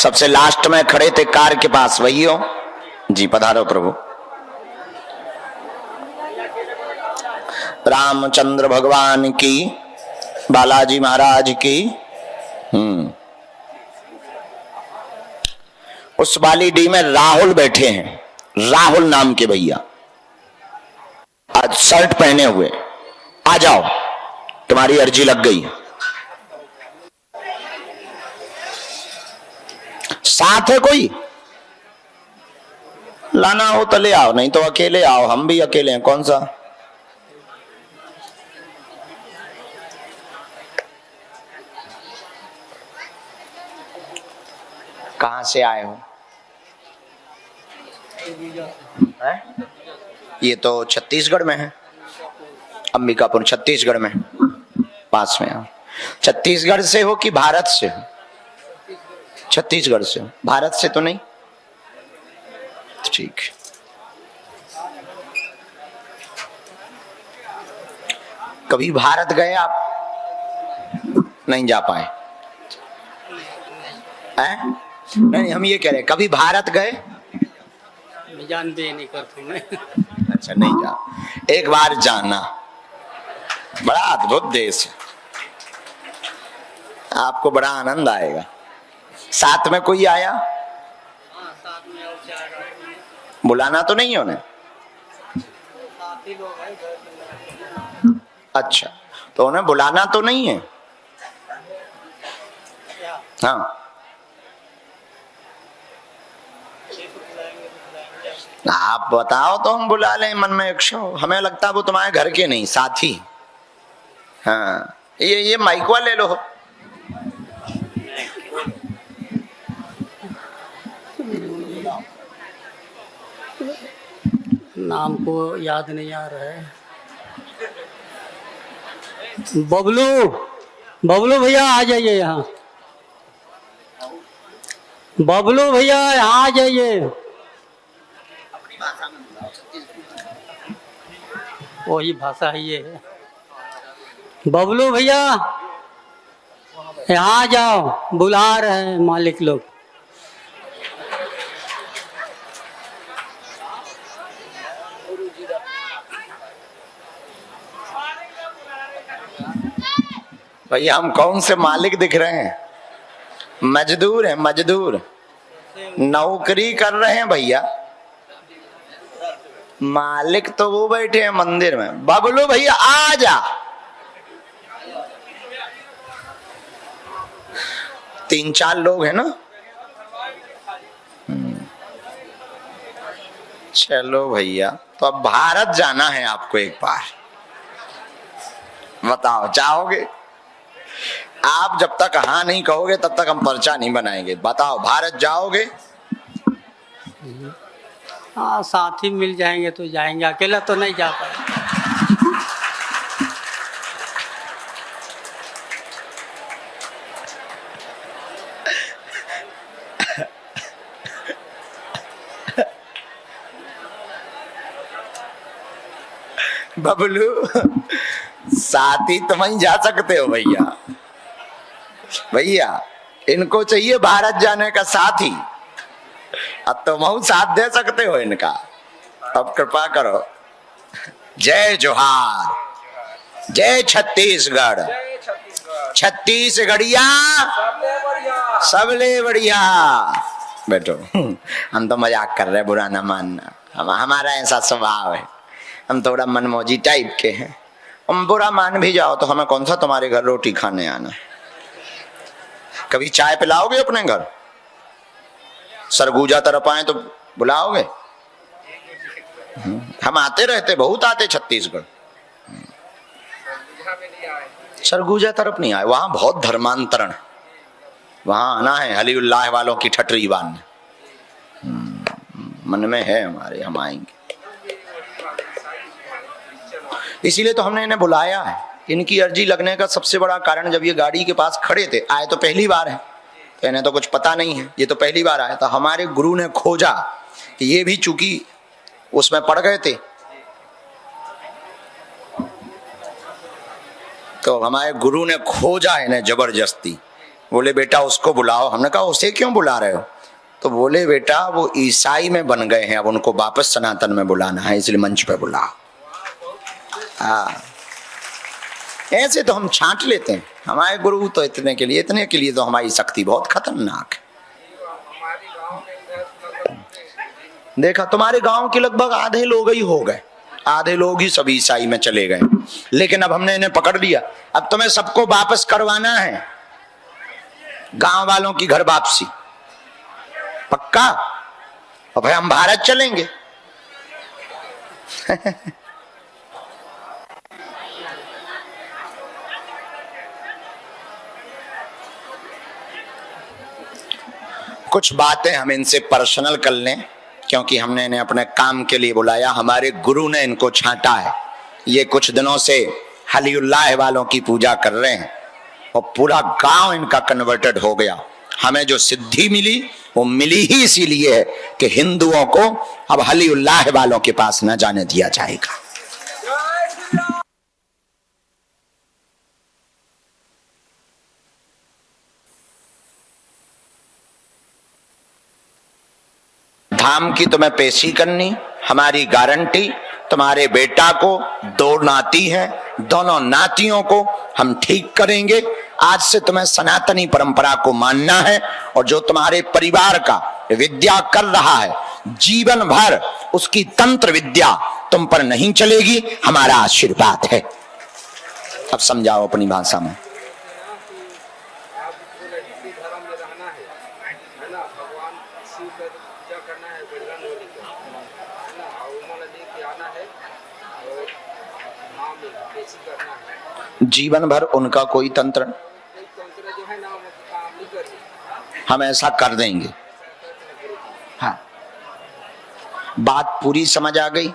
सबसे लास्ट में खड़े थे कार के पास, वही हो जी? पधारो प्रभु। रामचंद्र भगवान की, बालाजी महाराज की। उस वाली डी में राहुल बैठे हैं, राहुल नाम के भैया, आज शर्ट पहने हुए। आ जाओ, तुम्हारी अर्जी लग गई। साथ है कोई? लाना हो तो ले आओ, नहीं तो अकेले आओ, हम भी अकेले हैं। कौन सा? कहां से आए हो? ये तो छत्तीसगढ़ में है, अंबिकापुर छत्तीसगढ़ में, पास में। छत्तीसगढ़ से हो कि भारत से हो? छत्तीसगढ़ से हो, भारत से तो नहीं? ठीक। कभी भारत गए आप? नहीं जा पाए? नहीं, हम ये कह रहे हैं कभी भारत गए? जानते नहीं करते मैं। अच्छा, नहीं जा, एक बार जाना, बड़ा अद्भुत देश है, आपको बड़ा आनंद आएगा। साथ में कोई आया? हाँ, साथ में और 4 आदमी। बुलाना तो नहीं होने? साथ ही लोग हैं। अच्छा, तो उन्हें बुलाना तो नहीं है? हाँ, आप बताओ तो हम बुला लें मन में इच्छा हो। हमें लगता है वो तुम्हारे घर के नहीं, साथी। हाँ, ये माइकवा ले लो। नाम को याद नहीं आ रहा है। बबलू, बबलू भैया आ जाइए यहाँ। बबलू भैया यहाँ आ जाइए। वही भाषा ही है। बबलू भैया यहाँ आ जाओ, बुला रहे हैं मालिक लोग। भैया हम कौन से मालिक दिख रहे हैं? मजदूर हैं, मजदूर, नौकरी कर रहे हैं भैया। मालिक तो वो बैठे हैं मंदिर में। बबलू भैया आ जा। 3-4 लोग हैं ना? चलो भैया, तो अब भारत जाना है आपको एक बार। बताओ, चाहोगे? आप जब तक हाँ नहीं कहोगे तब तक हम पर्चा नहीं बनाएंगे। बताओ, भारत जाओगे? हाँ, साथी मिल जाएंगे तो जाएंगे, अकेला तो नहीं जा पाएंगे। बबलू, साथी तुम ही जा सकते हो भैया। भैया इनको चाहिए भारत जाने का साथी, अब तुम साथ दे सकते हो इनका। अब कृपा करो। जय जोहार, जय छत्तीसगढ़, छत्तीसगढ़िया सबले बढ़िया। बैठो, हम तो मजाक कर रहे हैं, बुरा ना मानना, हमारा ऐसा स्वभाव है, हम थोड़ा मनमौजी टाइप के हैं। हम बुरा मान भी जाओ तो हमें कौन सा तुम्हारे घर रोटी खाने आना है। कभी चाय पिलाओगे अपने घर? सरगुजा तरफ आए तो बुलाओगे? हम आते रहते, बहुत आते छत्तीसगढ़। सरगुजा तरफ नहीं आए, वहां बहुत धर्मांतरण, वहां आना है हलीउल्लाह वालों की ठटरी बांधने। मन में है हमारे, हम आएंगे। इसीलिए तो हमने इन्हें बुलाया है। इनकी अर्जी लगने का सबसे बड़ा कारण, जब ये गाड़ी के पास खड़े थे, आए तो पहली बार है, तो इन्हें तो कुछ पता नहीं है, ये तो पहली बार आया था। हमारे गुरु ने खोजा कि ये भी चूंकि उसमें पड़ गए थे, तो हमारे गुरु ने खोजा इन्हें जबरदस्ती बोले बेटा उसको बुलाओ। हमने कहा उसे क्यों बुला रहे हो? तो बोले बेटा वो ईसाई में बन गए हैं, अब उनको वापस सनातन में बुलाना है, इसलिए मंच पे बुलाओ। हाँ, ऐसे तो हम छांट लेते हैं। हमारे गुरु तो इतने के लिए तो हमारी शक्ति बहुत खतरनाक है। देखा, तुम्हारे गांव के लगभग आधे लोग ही हो गए, आधे लोग ही सब ईसाई में चले गए। लेकिन अब हमने इन्हें पकड़ लिया, अब तुम्हें सबको वापस करवाना है, गांव वालों की घर वापसी पक्का। और भाई हम भारत चलेंगे। कुछ बातें हम इनसे पर्सनल कर लें, क्योंकि हमने इन्हें अपने काम के लिए बुलाया, हमारे गुरु ने इनको छांटा है। ये कुछ दिनों से हलीउल्लाह वालों की पूजा कर रहे हैं और पूरा गांव इनका कन्वर्टेड हो गया। हमें जो सिद्धि मिली वो मिली ही इसीलिए है कि हिंदुओं को अब हलीउल्लाह वालों के पास न जाने दिया जाएगा। धाम की तुम्हें पेशी करनी, हमारी गारंटी। तुम्हारे बेटा को 2 नाती हैं, दोनों नातियों को हम ठीक करेंगे। आज से तुम्हें सनातनी परंपरा को मानना है, और जो तुम्हारे परिवार का विद्या कर रहा है जीवन भर उसकी तंत्र विद्या तुम पर नहीं चलेगी, हमारा आशीर्वाद है। अब समझाओ अपनी भाषा में। जीवन भर उनका कोई तंत्र हम ऐसा कर देंगे। हाँ, बात पूरी समझ आ गई?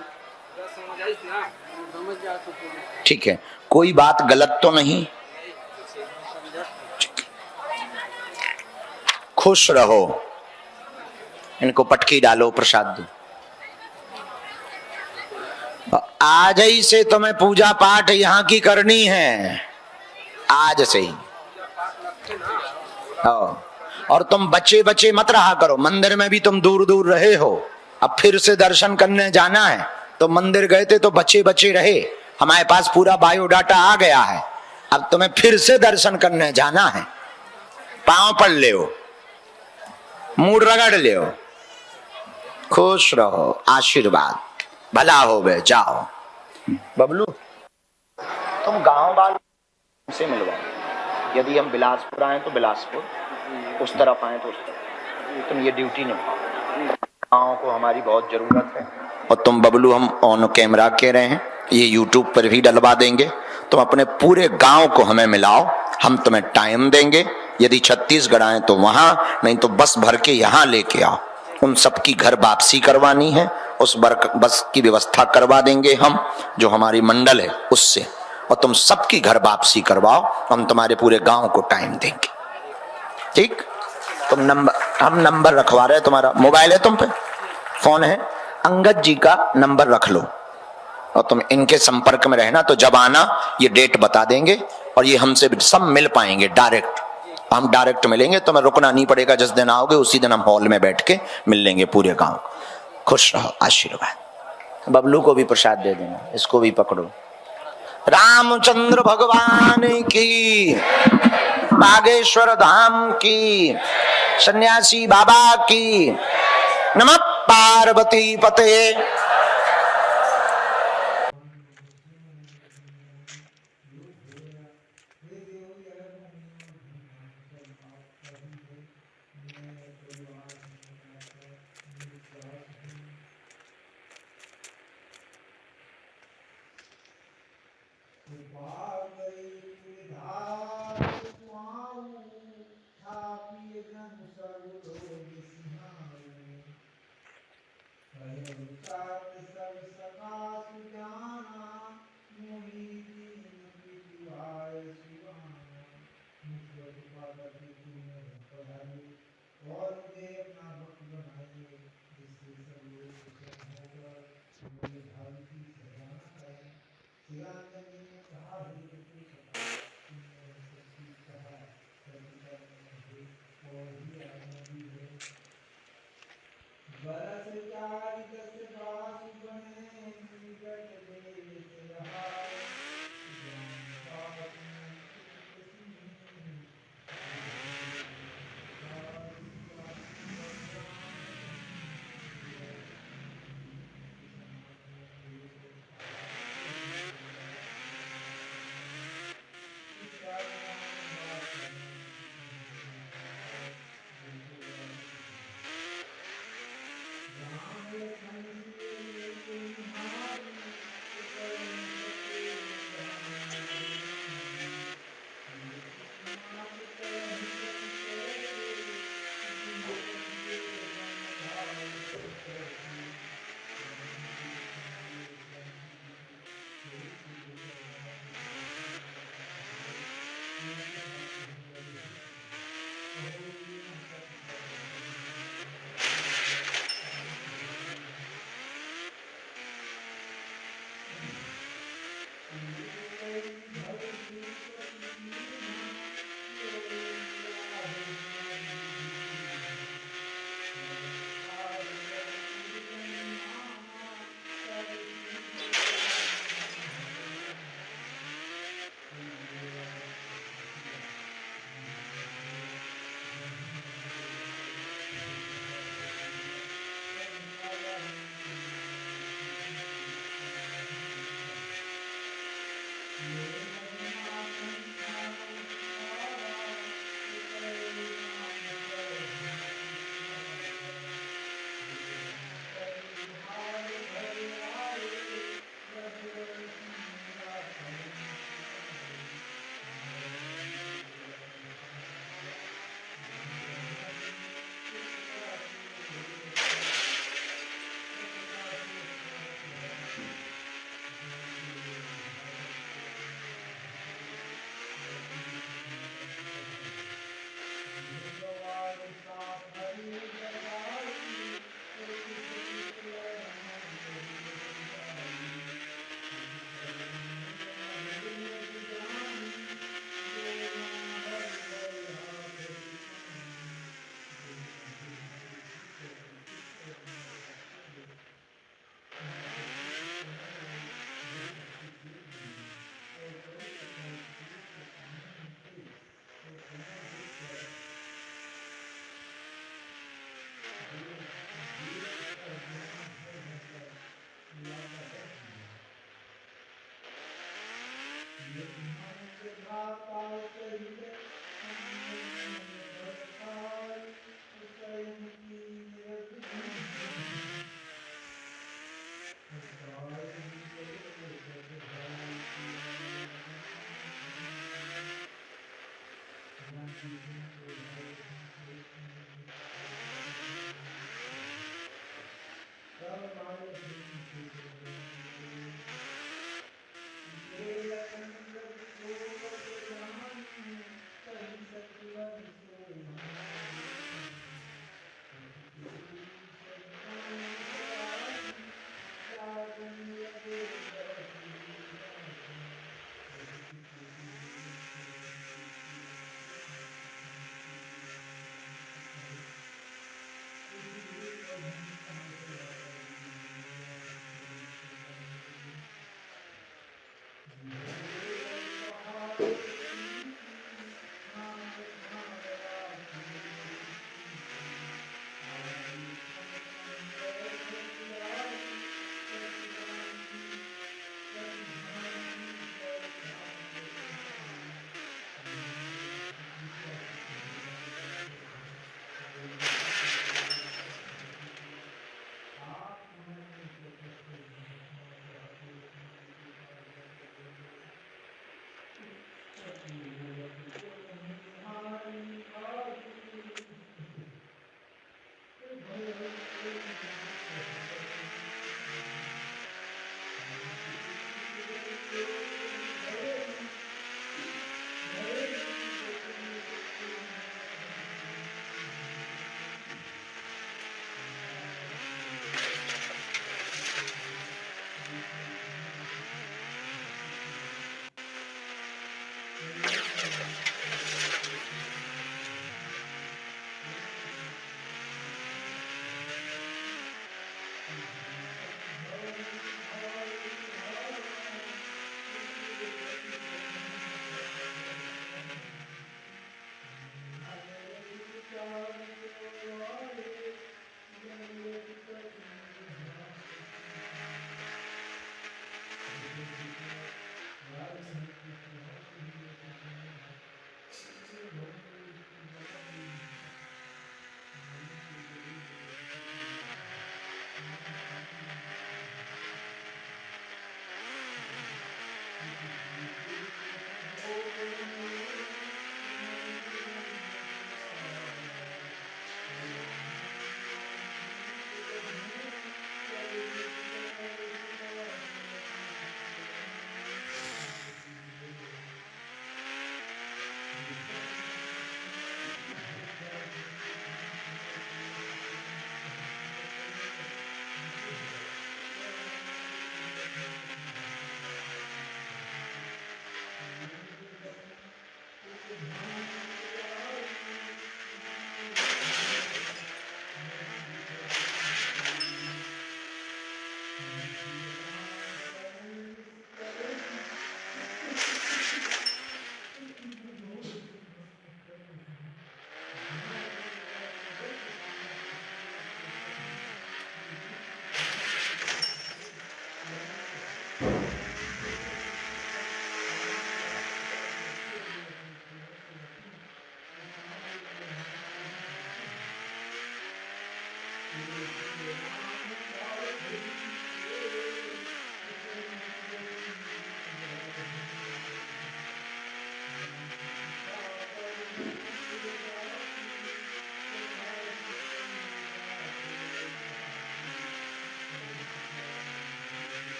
ठीक है, कोई बात गलत तो नहीं? खुश रहो। इनको पटकी डालो, प्रसाद दो। आज ही से तुम्हें पूजा पाठ यहाँ की करनी है, आज से ही। और तुम बच्चे बच्चे मत रहा करो, मंदिर में भी तुम दूर दूर रहे हो। अब फिर से दर्शन करने जाना है, तो मंदिर गए थे तो बच्चे बच्चे रहे, हमारे पास पूरा बायोडाटा आ गया है। अब तुम्हें फिर से दर्शन करने जाना है, पांव पड़ ले, मूड रगड़ ले, खुश रहो, आशीर्वाद भला हो गए। जाओ बबलू, तुम गांव वालों से मिलवाओ। यदि हम बिलासपुर आए तो बिलासपुर, उस तरफ आए तो उस तरफ। तुम ये ड्यूटी निभाओ, गांव को हमारी बहुत जरूरत है। और तुम बबलू, हम ऑन कैमरा कह रहे हैं, ये यूट्यूब पर भी डलवा देंगे। तुम अपने पूरे गांव को हमें मिलाओ, हम तुम्हें टाइम देंगे। यदि छत्तीसगढ़ आए तो वहां, नहीं तो बस भर के यहाँ लेके आओ। उन सबकी घर वापसी करवानी है, उस बस की व्यवस्था करवा देंगे हम, जो हमारी मंडल है उससे। और तुम सबकी घर वापसी करवाओ, हम तुम्हारे पूरे गांव को टाइम देंगे। ठीक? तुम हम नंबर रखवा रहे हैं, तुम्हारा मोबाइल है तुम पे, फोन है, अंगद जी का नंबर रख लो और तुम इनके संपर्क में रहना। तो जब आना ये डेट बता देंगे और ये हमसे सब मिल पाएंगे डायरेक्ट। हम डायरेक्ट मिलेंगे, तुम्हें रुकना नहीं पड़ेगा। जिस दिन आओगे उसी दिन हम हॉल में बैठ के मिल लेंगे पूरे गांव। खुश रहो, आशीर्वाद। बबलू को भी प्रसाद दे देना, इसको भी पकड़ो। रामचंद्र भगवान की, बागेश्वर धाम की, सन्यासी बाबा की। नमः पार्वती पते।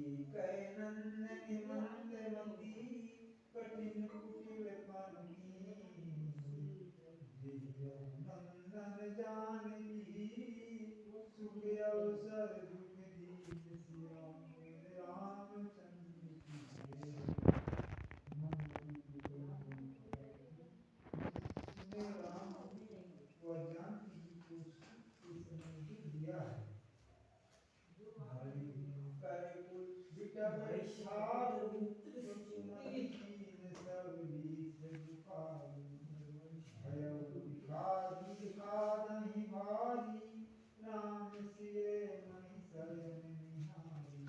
कह नंदन मंदमती कठिन कुटिल पनकी नंदन जानकी सुख अवसर दुख दीन सियाम रामचंद्र की जय। इसमें राम व जानकी जी को इस समय दिया है। कर कुल बिटब छाऊ सुमति कीन सब लीस दुखाऊ भयउ दिखाई दिखादहि भारी राम सिए मणि शरण निहारी।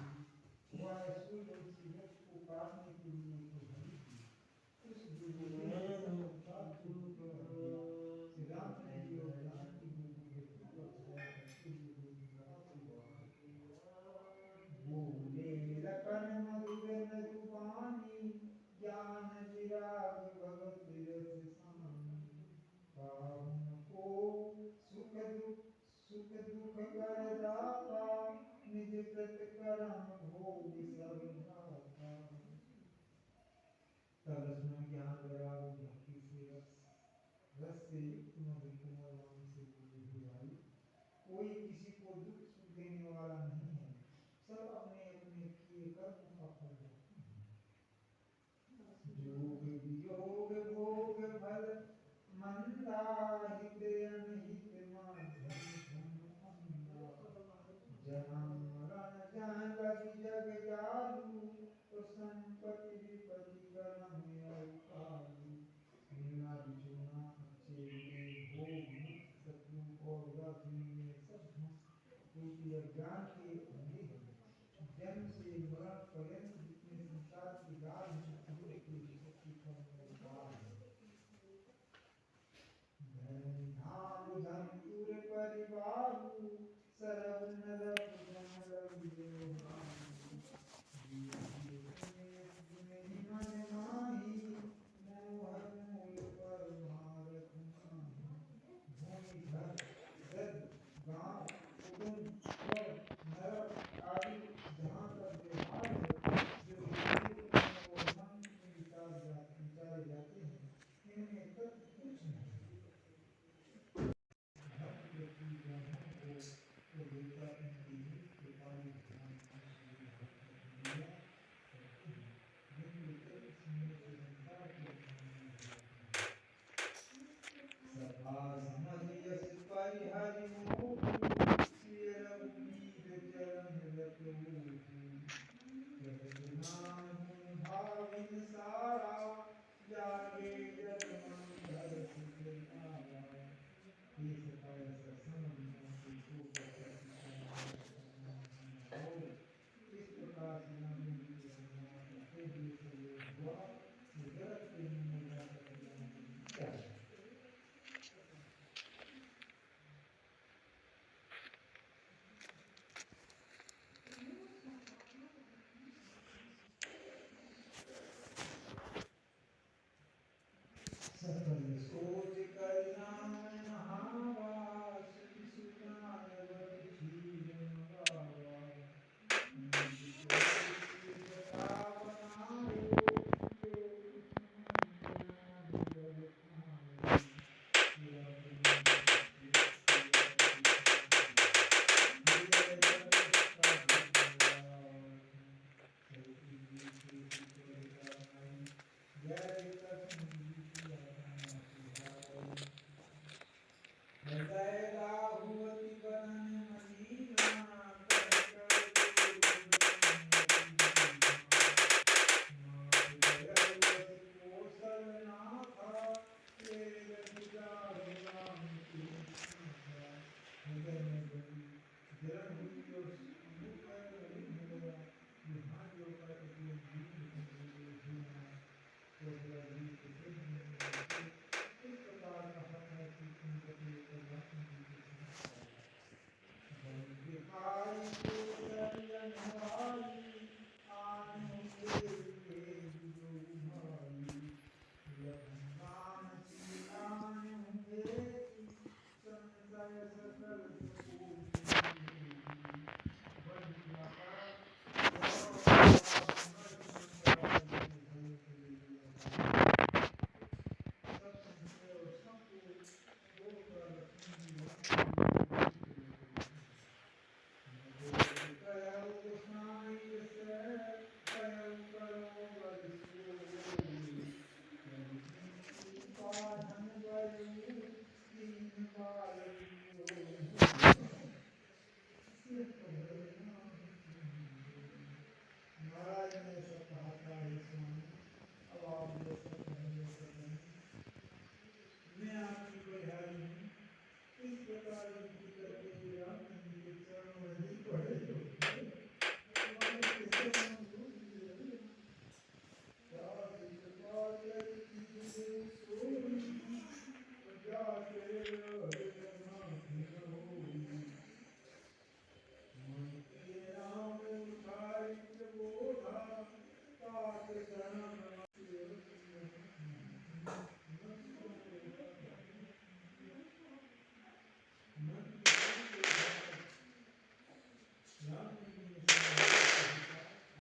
वह तुलसी को काटने के लिए उस श्री राम ने जो जानकी जी बोले लखन मधुर मधुबानी ज्ञान चिराग भगत रस सानी। पावन को सुख दुख कर दाता निज कृत करम भोग सब दाता। तब रसना ज्ञान वैराग भक्ति से रस से युक्त मधुर कोमल वाणी से बोली हुई आई। कोई किसी को दुख सुख देने वाला नहीं है, सब अपने अपने किए कर्म का फल देते हैं। जोग वियोग भोग फल मंदा हित अनहित माध्यम धन जन्म मरण जहाँ लगी जग जालू तो संपत्ति विपत्ति करम